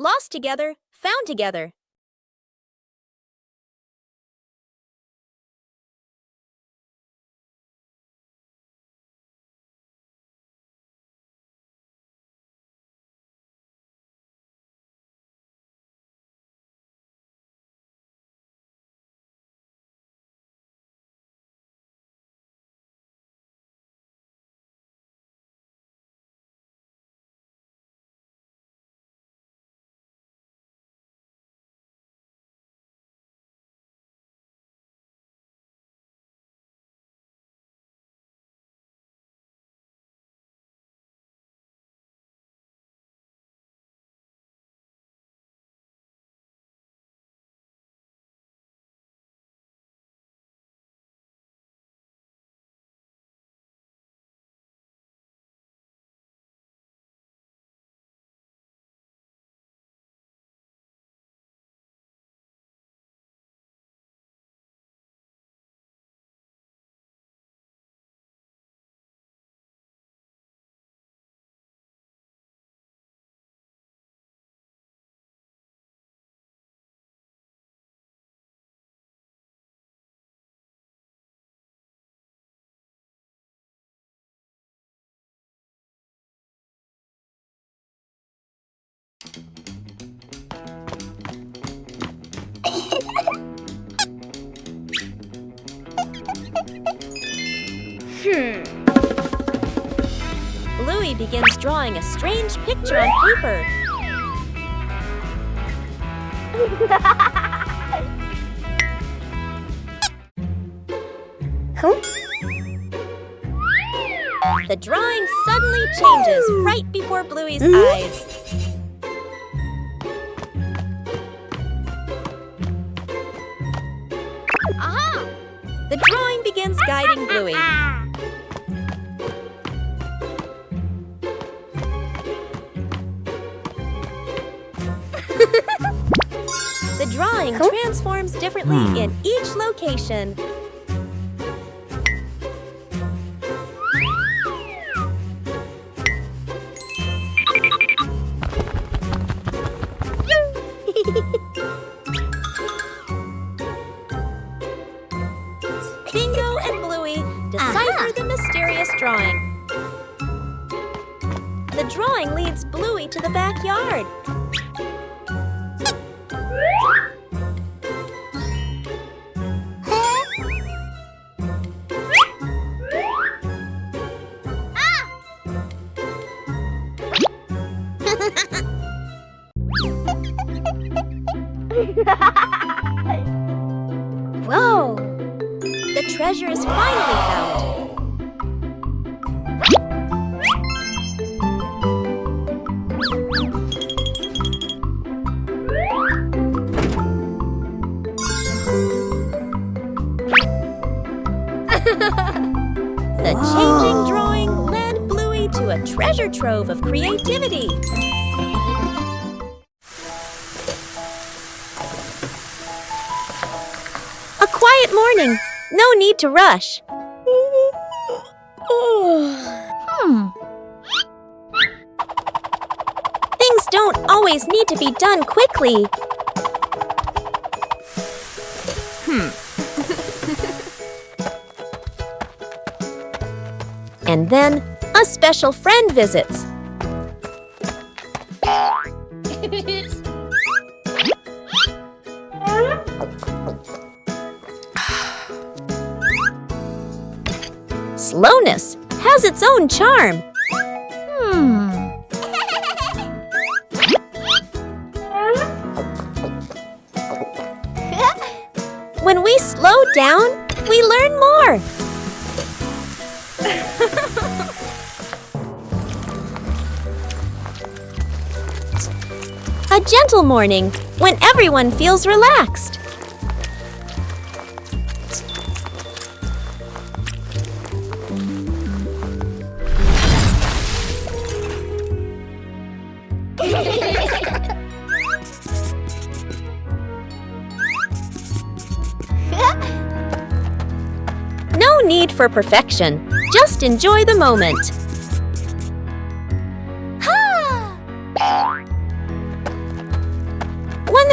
Lost together, found together. Bluey begins drawing a strange picture on paper. The drawing suddenly changes right before Bluey's eyes. Aha! The drawing begins guiding Bluey. The drawing transforms differently in each location. Bingo and Bluey decipher the mysterious drawing. The drawing leads Bluey to the backyard. Whoa! The treasure is finally found. The changing drawing led Bluey to a treasure trove of creativity. A quiet morning. No need to rush. Things don't always need to be done quickly. And then, a special friend visits. Slowness has its own charm. When we slow down, we learn more. A gentle morning when everyone feels relaxed. No need for perfection. Just enjoy the moment.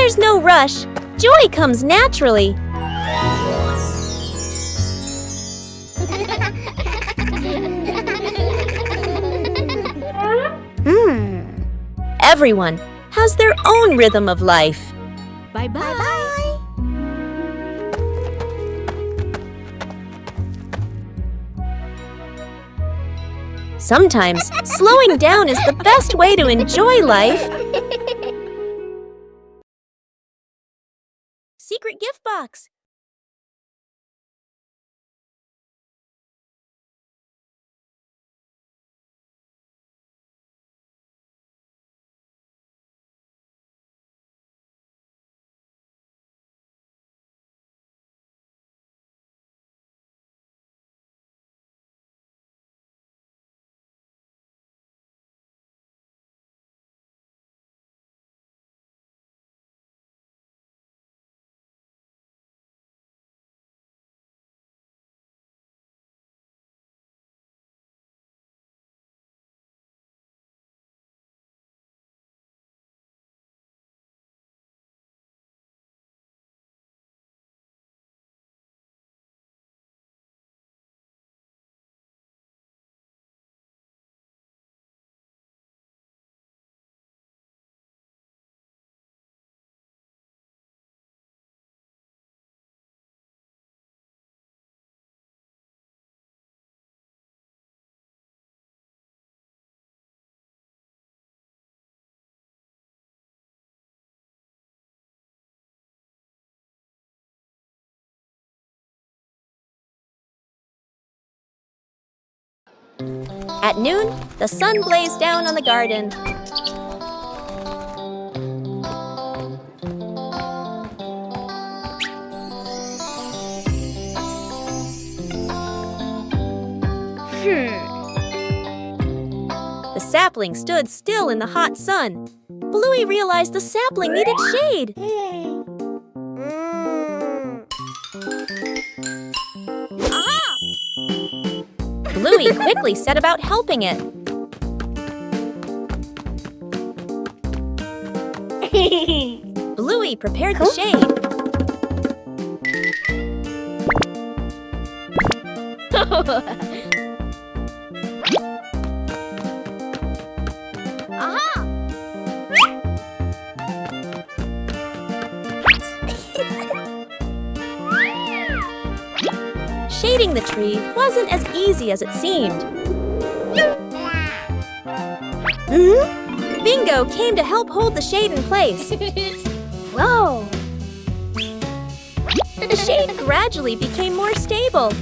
There's no rush. Joy comes naturally. Everyone has their own rhythm of life. Bye-bye. Sometimes slowing down is the best way to enjoy life. Secret gift box. At noon, the sun blazed down on the garden. The sapling stood still in the hot sun. Bluey realized the sapling needed shade. Bluey quickly set about helping it. Bluey prepared the shade. Shading the tree wasn't as easy as it seemed. Bingo came to help hold the shade in place. Whoa! The shade gradually became more stable.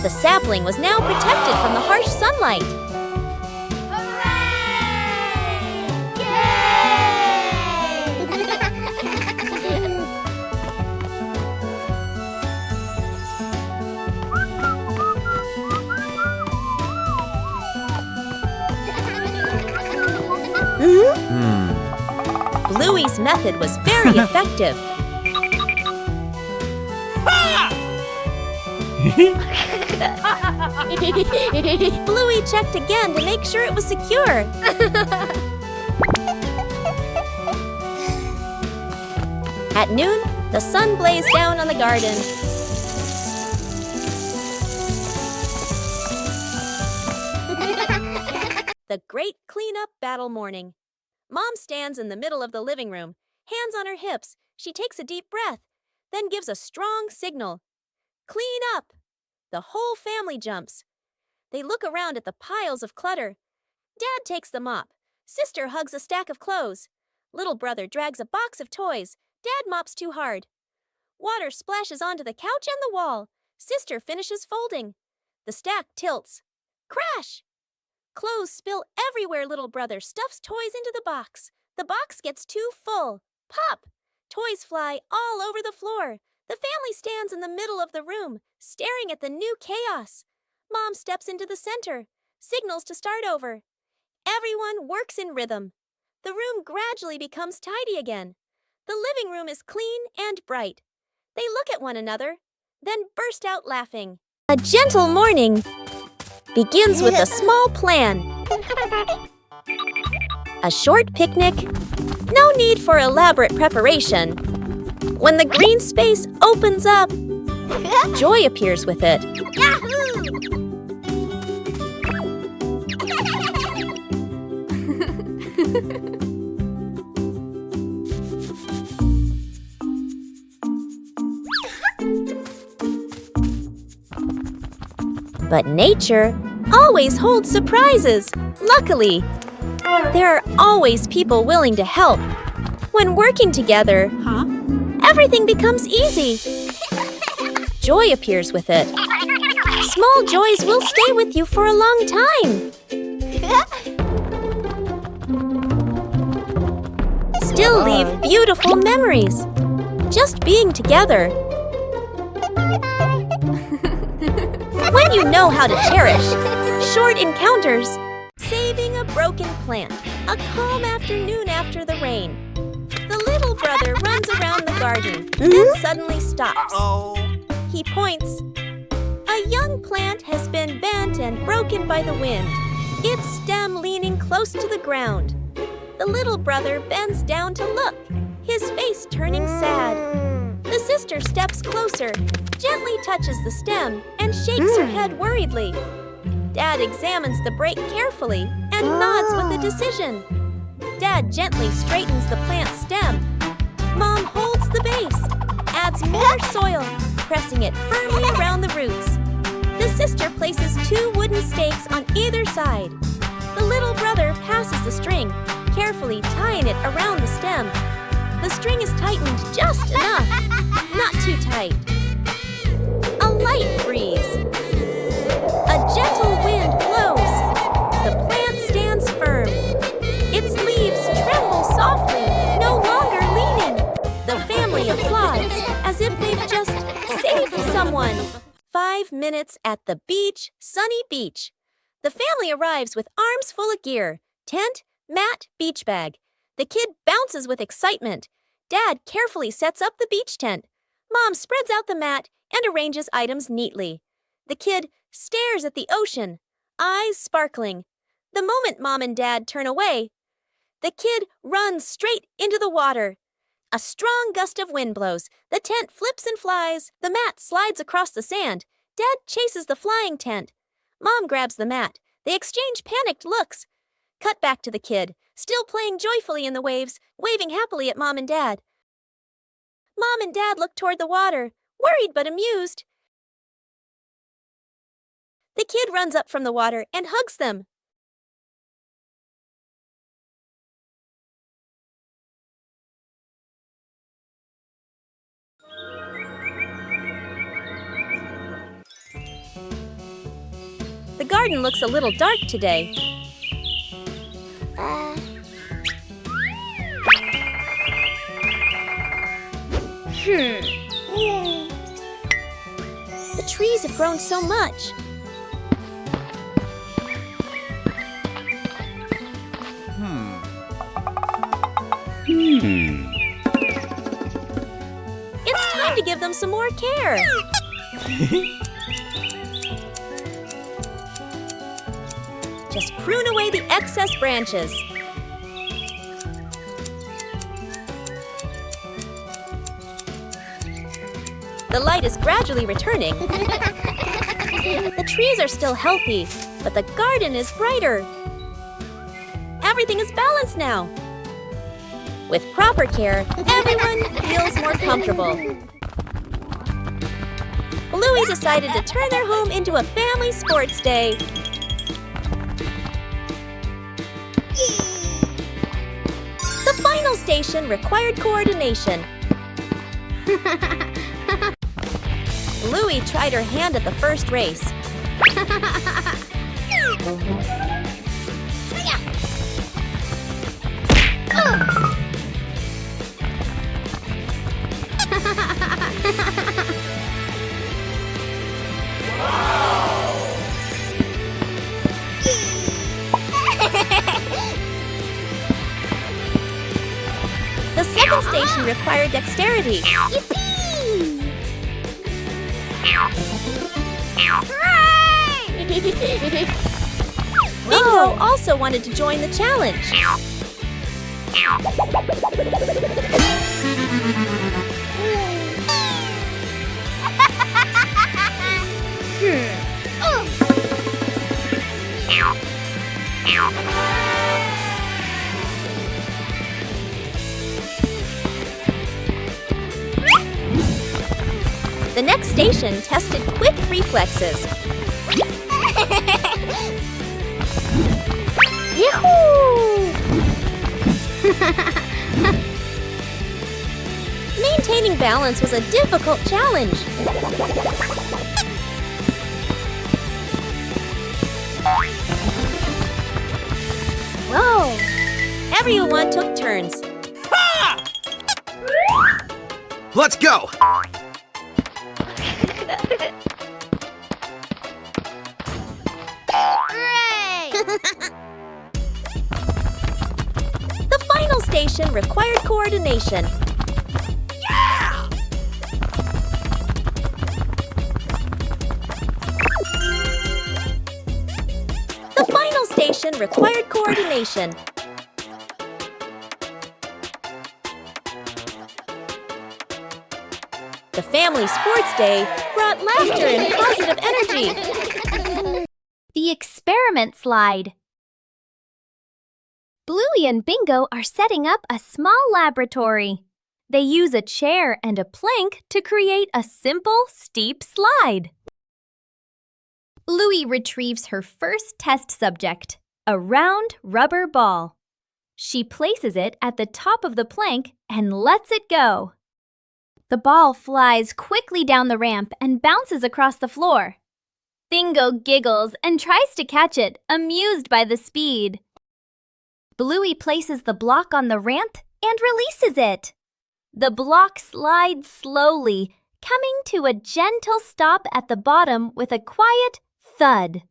The sapling was now protected from the harsh sunlight. Bluey's method was very effective. Bluey checked again to make sure it was secure. At noon, the sun blazed down on the garden. The great cleanup battle morning. Mom stands in the middle of the living room, hands on her hips. She takes a deep breath, then gives a strong signal. Clean up! The whole family jumps. They look around at the piles of clutter. Dad takes the mop. Sister hugs a stack of clothes. Little brother drags a box of toys. Dad mops too hard. Water splashes onto the couch and the wall. Sister finishes folding. The stack tilts. Crash! Clothes spill everywhere. Little brother stuffs toys into the box. The box gets too full. Pop! Toys fly all over the floor. The family stands in the middle of the room, staring at the new chaos. Mom steps into the center, signals to start over. Everyone works in rhythm. The room gradually becomes tidy again. The living room is clean and bright. They look at one another, then burst out laughing. A gentle morning begins with a small plan. A short picnic? No need for elaborate preparation. When the green space opens up, joy appears with it. But nature always holds surprises, luckily. There are always people willing to help. When working together, everything becomes easy. Joy appears with it. Small joys will stay with you for a long time. Still leave beautiful memories. Just being together. When you know how to cherish short encounters, saving a broken plant, a calm afternoon after the rain. The little brother runs around the garden, then suddenly stops. He points. A young plant has been bent and broken by the wind, its stem leaning close to the ground. The little brother bends down to look, his face turning sad. The sister steps closer, gently touches the stem, and shakes her head worriedly. Dad examines the break carefully and nods with a decision. Dad gently straightens the plant's stem. Mom holds the base, adds more soil, pressing it firmly around the roots. The sister places 2 wooden stakes on either side. The little brother passes the string, carefully tying it around the stem. The string is tightened just enough, not too tight. A light breeze. A gentle wind blows. The plant stands firm. Its leaves tremble softly, no longer leaning. The family applauds as if they've just saved someone. 5 minutes at the beach, sunny beach. The family arrives with arms full of gear. Tent, mat, beach bag. The kid bounces with excitement. Dad carefully sets up the beach tent. Mom spreads out the mat and arranges items neatly. The kid stares at the ocean, eyes sparkling. The moment Mom and Dad turn away, the kid runs straight into the water. A strong gust of wind blows. The tent flips and flies. The mat slides across the sand. Dad chases the flying tent. Mom grabs the mat. They exchange panicked looks. Cut back to the kid, still playing joyfully in the waves, waving happily at Mom and Dad. Mom and Dad look toward the water, worried but amused. The kid runs up from the water and hugs them. The garden looks a little dark today. The trees have grown so much. It's time to give them some more care. Just prune away the excess branches. The light is gradually returning. The trees are still healthy, but the garden is brighter. Everything is balanced now. With proper care, everyone feels more comfortable. Bluey decided to turn their home into a family sports day. The final station required coordination. Bluey tried her hand at the first race. The second station required dexterity. Bingo also wanted to join the challenge. The next station tested quick reflexes. Yahoo! Maintaining balance was a difficult challenge. Whoa! Everyone took turns. Let's go! Hooray! The final station required coordination. Yeah! The final station required coordination. The family sports day brought laughter and positive energy. The experiment slide. Bluey and Bingo are setting up a small laboratory. They use a chair and a plank to create a simple, steep slide. Bluey retrieves her first test subject, a round rubber ball. She places it at the top of the plank and lets it go. The ball flies quickly down the ramp and bounces across the floor. Bingo giggles and tries to catch it, amused by the speed. Bluey places the block on the ramp and releases it. The block slides slowly, coming to a gentle stop at the bottom with a quiet thud.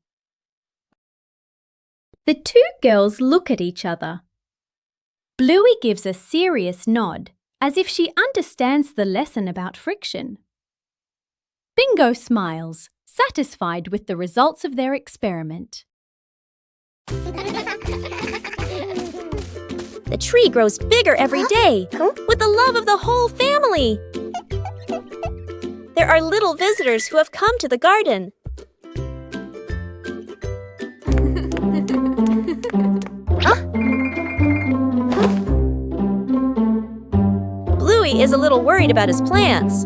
The two girls look at each other. Bluey gives a serious nod, as if she understands the lesson about friction. Bingo smiles, satisfied with the results of their experiment. The tree grows bigger every day, with the love of the whole family. There are little visitors who have come to the garden. Bluey is a little worried about his plants.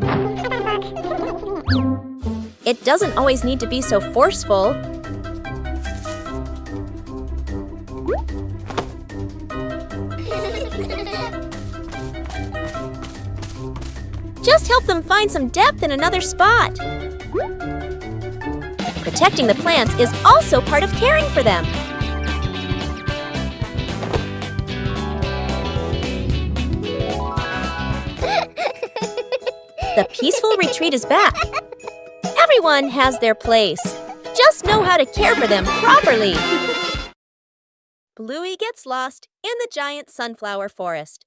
It doesn't always need to be so forceful. Just help them find some depth in another spot. Protecting the plants is also part of caring for them. The peaceful retreat is back. Everyone has their place. Just know how to care for them properly. Bluey gets lost in the giant sunflower forest.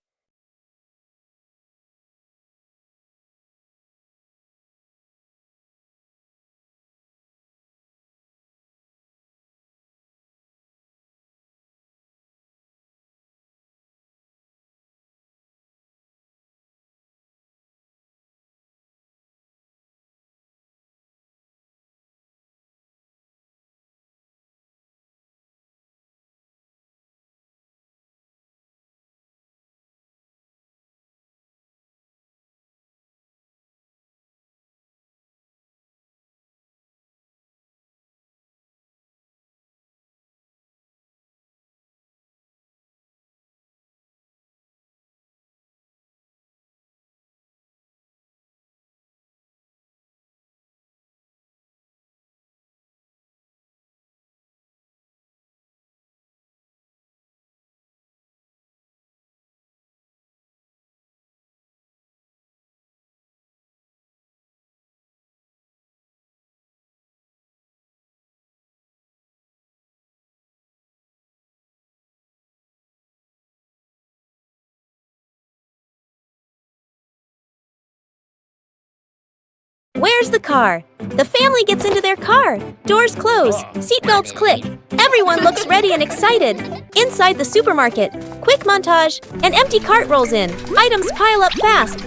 Where's the car? The family gets into their car. Doors close. Seatbelts click. Everyone looks ready and excited. Inside the supermarket, Quick montage. An empty cart rolls in. Items pile up fast.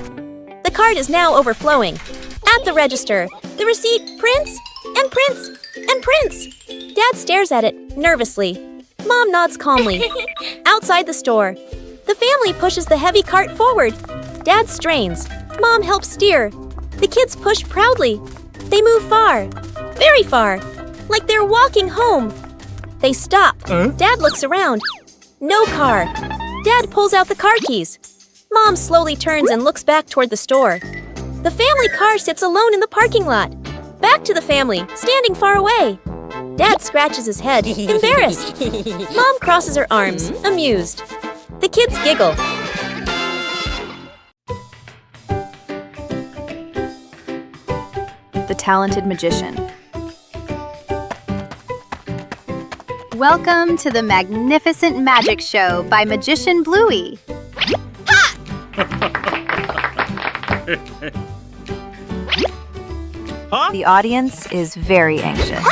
The cart is now overflowing. At the register, the receipt prints and prints and prints. Dad stares at it nervously. Mom nods calmly. Outside the store, the family pushes the heavy cart forward. Dad strains. Mom helps steer. The kids push proudly. They move far, very far, like they're walking home. They stop. Dad looks around. No car. Dad pulls out the car keys. Mom slowly turns and looks back toward the store. The family car sits alone in the parking lot. Back to the family, standing far away. Dad scratches his head, embarrassed. Mom crosses her arms, amused. The kids giggle. The Talented Magician. Welcome to the magnificent magic show by Magician Bluey. The audience is very anxious.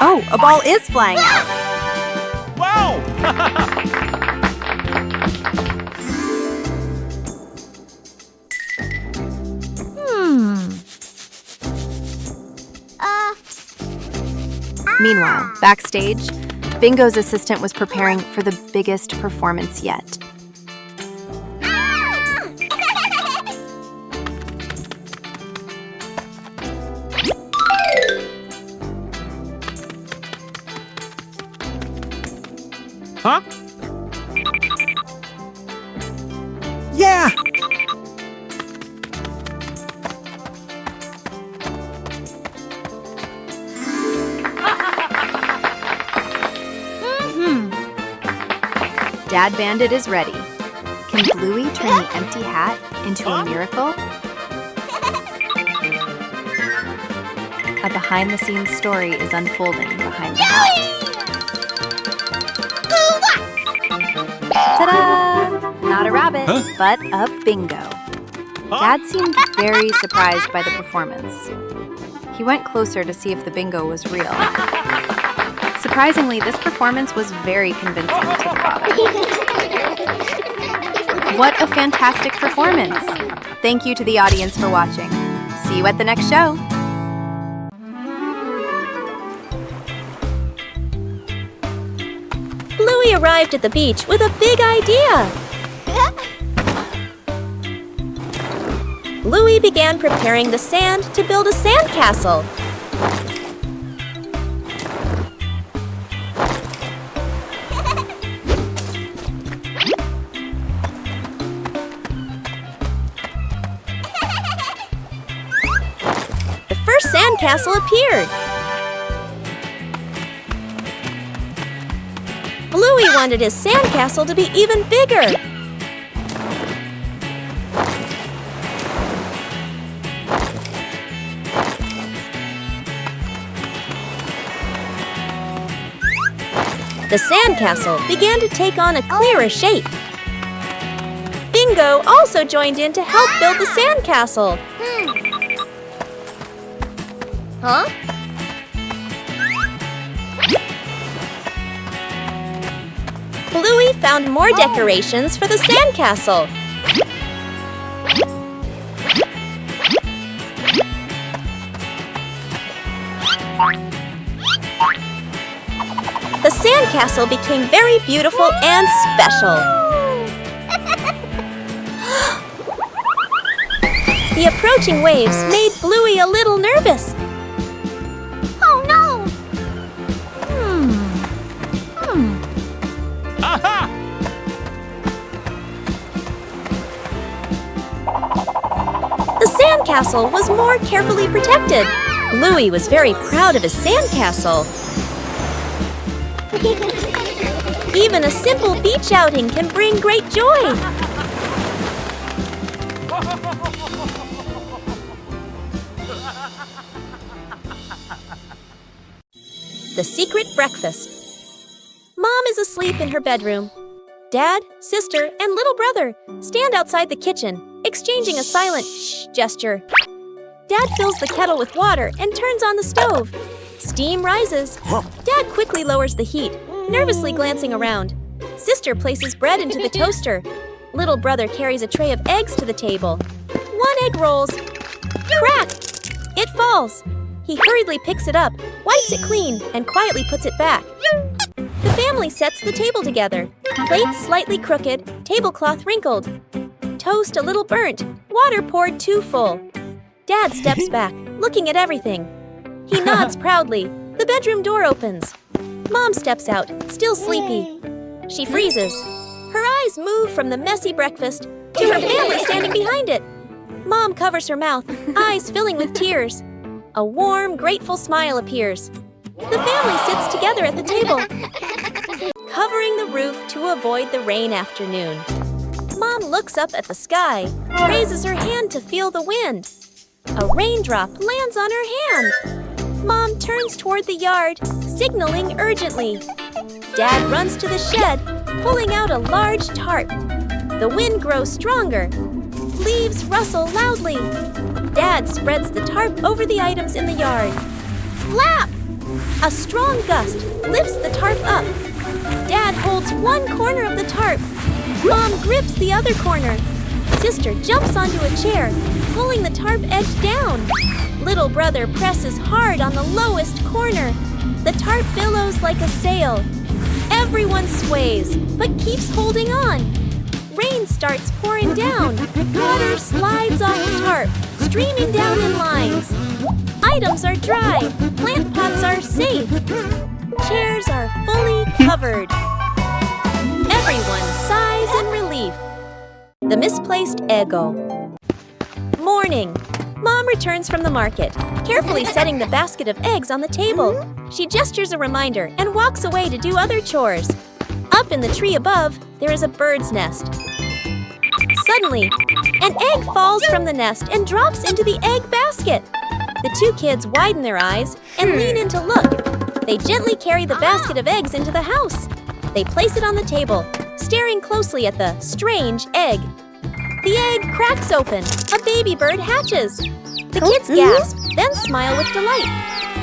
Oh, a ball is flying out. Wow! Meanwhile, backstage, Bingo's assistant was preparing for the biggest performance yet. Huh? Yeah! Dad Bandit is ready. Can Bluey turn the empty hat into a miracle? A behind-the-scenes story is unfolding behind the hat. Ta-da! Not a rabbit, but a bingo. Dad seemed very surprised by the performance. He went closer to see if the bingo was real. Surprisingly, this performance was very convincing to the father. What a fantastic performance! Thank you to the audience for watching. See you at the next show. Bluey arrived at the beach with a big idea. Bluey began preparing the sand to build a sandcastle. The first sandcastle appeared. Bluey wanted his sandcastle to be even bigger. The sandcastle began to take on a clearer shape. Bingo also joined in to help build the sandcastle. Huh? Bluey found more decorations for the sandcastle. The sandcastle became very beautiful and special. The approaching waves made Bluey a little nervous. Oh no! Aha! The sandcastle was more carefully protected. Bluey was very proud of his sandcastle. Even a simple beach outing can bring great joy. The secret breakfast. Mom is asleep in her bedroom. Dad, sister, and little brother stand outside the kitchen, exchanging a silent shh gesture. Dad fills the kettle with water and turns on the stove. Steam rises. Dad quickly lowers the heat, nervously glancing around. Sister places bread into the toaster. Little brother carries a tray of eggs to the table. One egg rolls. Crack! It falls. He hurriedly picks it up, wipes it clean, and quietly puts it back. The family sets the table together. Plates slightly crooked, tablecloth wrinkled. Toast a little burnt, water poured too full. Dad steps back, looking at everything. He nods proudly. The bedroom door opens. Mom steps out, still sleepy. She freezes. Her eyes move from the messy breakfast to her family standing behind it. Mom covers her mouth, eyes filling with tears. A warm, grateful smile appears. The family sits together at the table, covering the roof to avoid the rain afternoon. Mom looks up at the sky, raises her hand to feel the wind. A raindrop lands on her hand. Mom turns toward the yard, signaling urgently. Dad runs to the shed, pulling out a large tarp. The wind grows stronger. Leaves rustle loudly. Dad spreads the tarp over the items in the yard. Flap! A strong gust lifts the tarp up. Dad holds one corner of the tarp. Mom grips the other corner. Sister jumps onto a chair, pulling the tarp edge down. Little brother presses hard on the lowest corner. The tarp billows like a sail. Everyone sways, but keeps holding on. Rain starts pouring down. Water slides off the tarp, streaming down in lines. Items are dry. Plant pots are safe. Chairs are fully covered. Everyone sighs in relief. The misplaced ego. Morning. Mom returns from the market, carefully setting the basket of eggs on the table. She gestures a reminder and walks away to do other chores. Up in the tree above, there is a bird's nest. Suddenly, an egg falls from the nest and drops into the egg basket. The two kids widen their eyes and lean in to look. They gently carry the basket of eggs into the house. They place it on the table, staring closely at the strange egg. The egg cracks open. A baby bird hatches. The kids gasp, then smile with delight.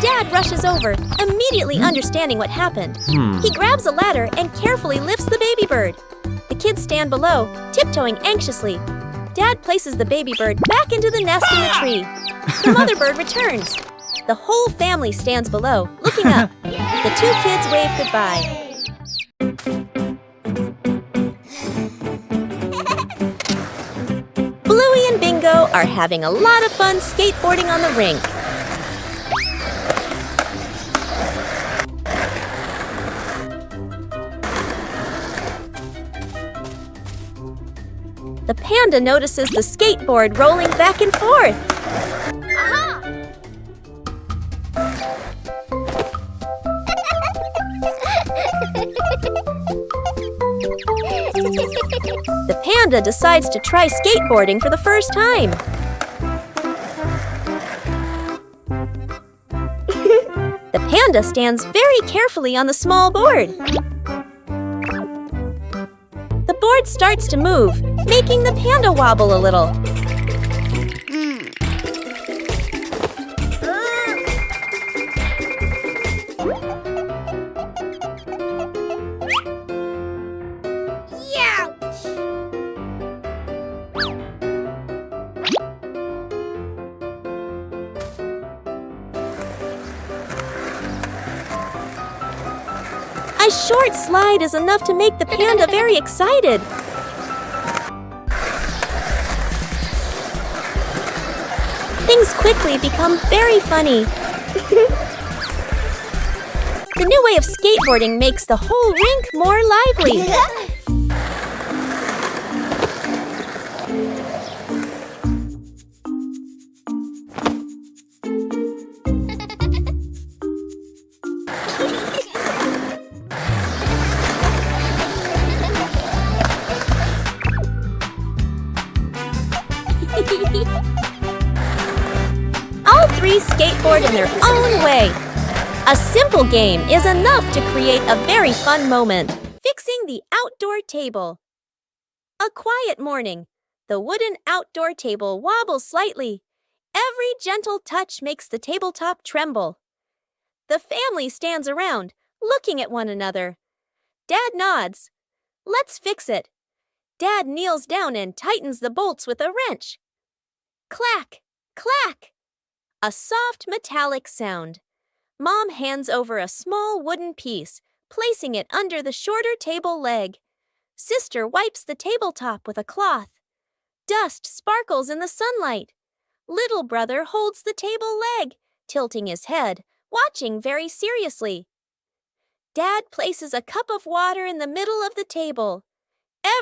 Dad rushes over, immediately understanding what happened. He grabs a ladder and carefully lifts the baby bird. The kids stand below, tiptoeing anxiously. Dad places the baby bird back into the nest in the tree. The mother bird returns. The whole family stands below, looking up. The two kids wave goodbye. Bluey and Bingo are having a lot of fun skateboarding on the rink. The panda notices the skateboard rolling back and forth. The panda decides to try skateboarding for the first time. The panda stands very carefully on the small board. The board starts to move, making the panda wobble a little. A short slide is enough to make the panda very excited. Things quickly become very funny. The new way of skateboarding makes the whole rink more lively. All three skateboard in their own way. A simple game is enough to create a very fun moment. Fixing the outdoor table. A quiet morning. The wooden outdoor table wobbles slightly. Every gentle touch makes the tabletop tremble. The family stands around, looking at one another. Dad nods. Let's fix it. Dad kneels down and tightens the bolts with a wrench. Clack! Clack! A soft metallic sound. Mom hands over a small wooden piece, placing it under the shorter table leg. Sister wipes the tabletop with a cloth. Dust sparkles in the sunlight. Little brother holds the table leg, tilting his head, watching very seriously. Dad places a cup of water in the middle of the table.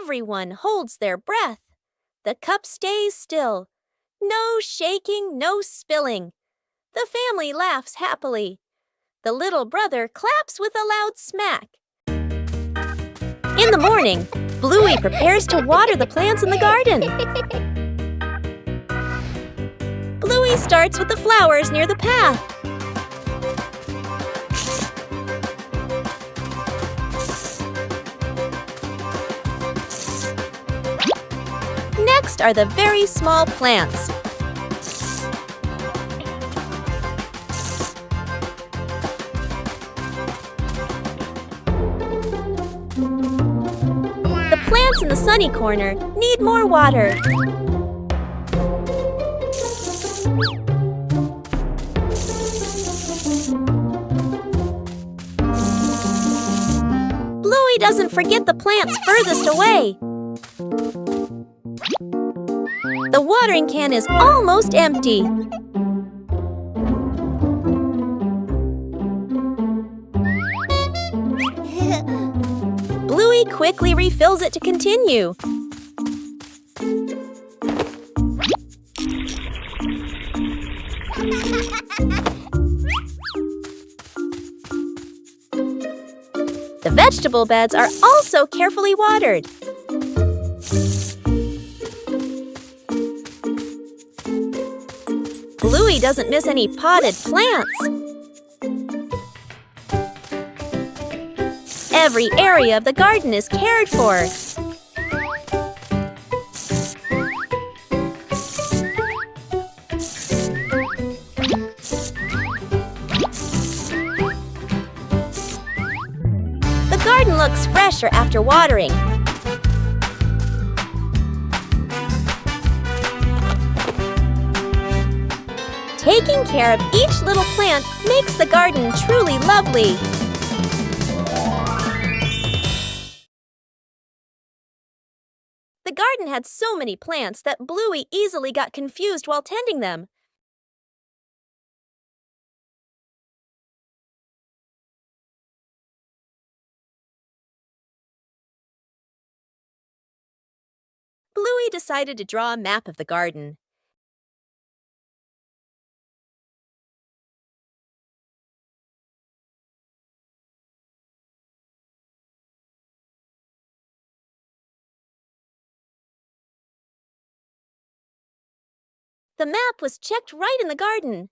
Everyone holds their breath. The cup stays still. No shaking, no spilling. The family laughs happily. The little brother claps with a loud smack. In the morning, Bluey prepares to water the plants in the garden. Bluey starts with the flowers near the path. Next are the very small plants. The plants in the sunny corner need more water. Bluey doesn't forget the plants furthest away. The watering can is almost empty. Bluey quickly refills it to continue. The vegetable beds are also carefully watered. Bluey doesn't miss any potted plants. Every area of the garden is cared for. The garden looks fresher after watering. Taking care of each little plant makes the garden truly lovely. The garden had so many plants that Bluey easily got confused while tending them. Bluey decided to draw a map of the garden. The map was checked right in the garden.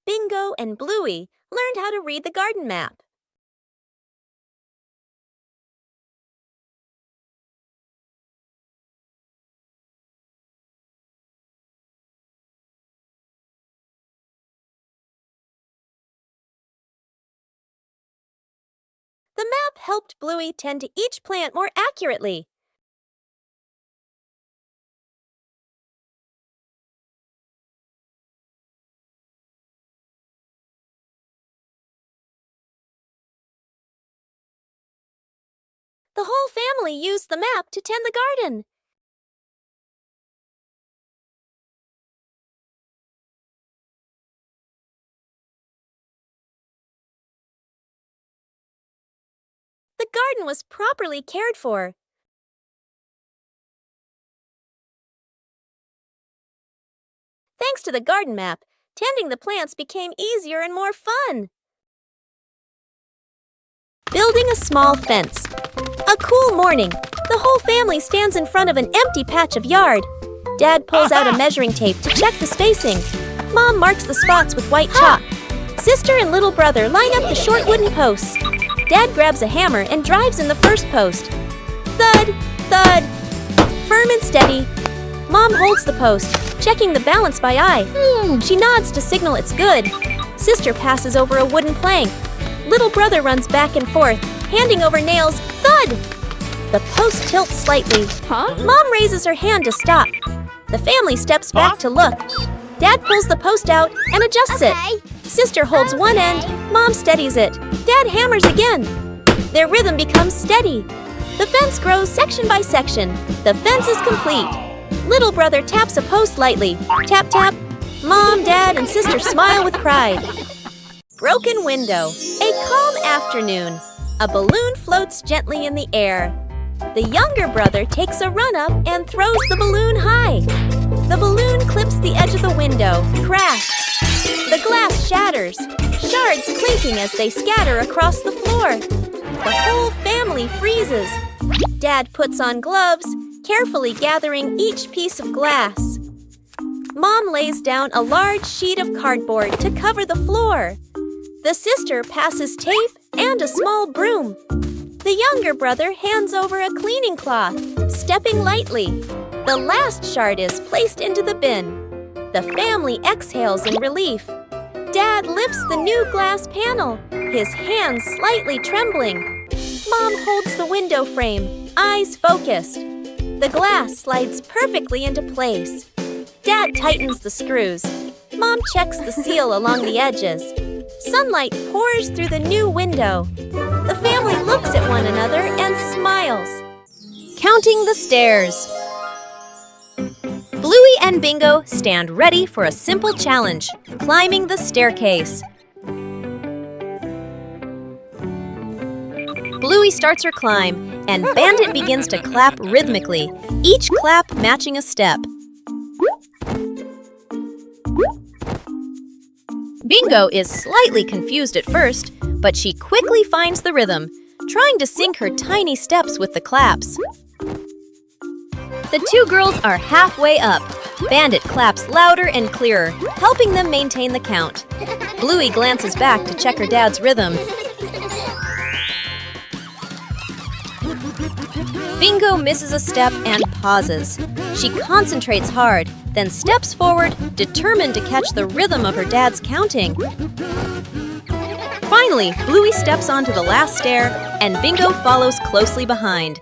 Bingo and Bluey learned how to read the garden map. The map helped Bluey tend to each plant more accurately. The whole family used the map to tend the garden. The garden was properly cared for. Thanks to the garden map, tending the plants became easier and more fun. Building a small fence. A cool morning. The whole family stands in front of an empty patch of yard. Dad pulls out a measuring tape to check the spacing. Mom marks the spots with white chalk. Sister and little brother line up the short wooden posts. Dad grabs a hammer and drives in the first post. Thud, thud. Firm and steady. Mom holds the post, checking the balance by eye. She nods to signal it's good. Sister passes over a wooden plank. Little brother runs back and forth, handing over nails. Thud! The post tilts slightly. Mom raises her hand to stop. The family steps back to look. Dad pulls the post out and adjusts it. Sister holds one end, Mom steadies it. Dad hammers again. Their rhythm becomes steady. The fence grows section by section. The fence is complete. Little brother taps a post lightly. Tap, tap. Mom, Dad, and Sister smile with pride. Broken window. A calm afternoon. A balloon floats gently in the air. The younger brother takes a run up and throws the balloon high. The balloon clips the edge of the window. Crash! The glass shatters, shards clinking as they scatter across the floor. The whole family freezes. Dad puts on gloves, carefully gathering each piece of glass. Mom lays down a large sheet of cardboard to cover the floor. The sister passes tape and a small broom. The younger brother hands over a cleaning cloth, stepping lightly. The last shard is placed into the bin. The family exhales in relief. Dad lifts the new glass panel, his hands slightly trembling. Mom holds the window frame, eyes focused. The glass slides perfectly into place. Dad tightens the screws. Mom checks the seal along the edges. Sunlight pours through the new window. The family looks at one another and smiles. Counting the stairs. Bluey and Bingo stand ready for a simple challenge, climbing the staircase. Bluey starts her climb, and Bandit begins to clap rhythmically, each clap matching a step. Bingo is slightly confused at first, but she quickly finds the rhythm, trying to sync her tiny steps with the claps. The two girls are halfway up. Bandit claps louder and clearer, helping them maintain the count. Bluey glances back to check her dad's rhythm. Bingo misses a step and pauses. She concentrates hard, then steps forward, determined to catch the rhythm of her dad's counting. Finally, Bluey steps onto the last stair, and Bingo follows closely behind.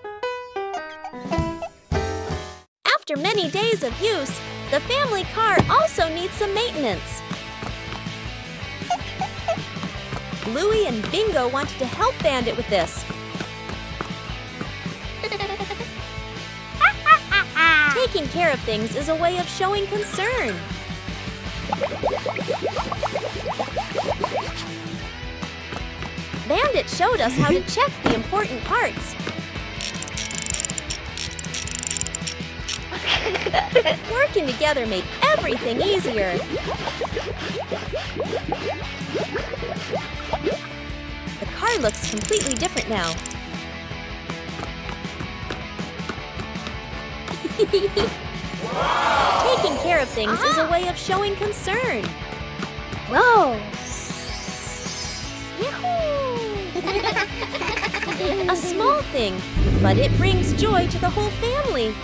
After many days of use, the family car also needs some maintenance. Bluey and Bingo wanted to help Bandit with this. Taking care of things is a way of showing concern. Bandit showed us how to check the important parts. Working together made everything easier. The car looks completely different now. Taking care of things is a way of showing concern. Whoa! A small thing, but it brings joy to the whole family.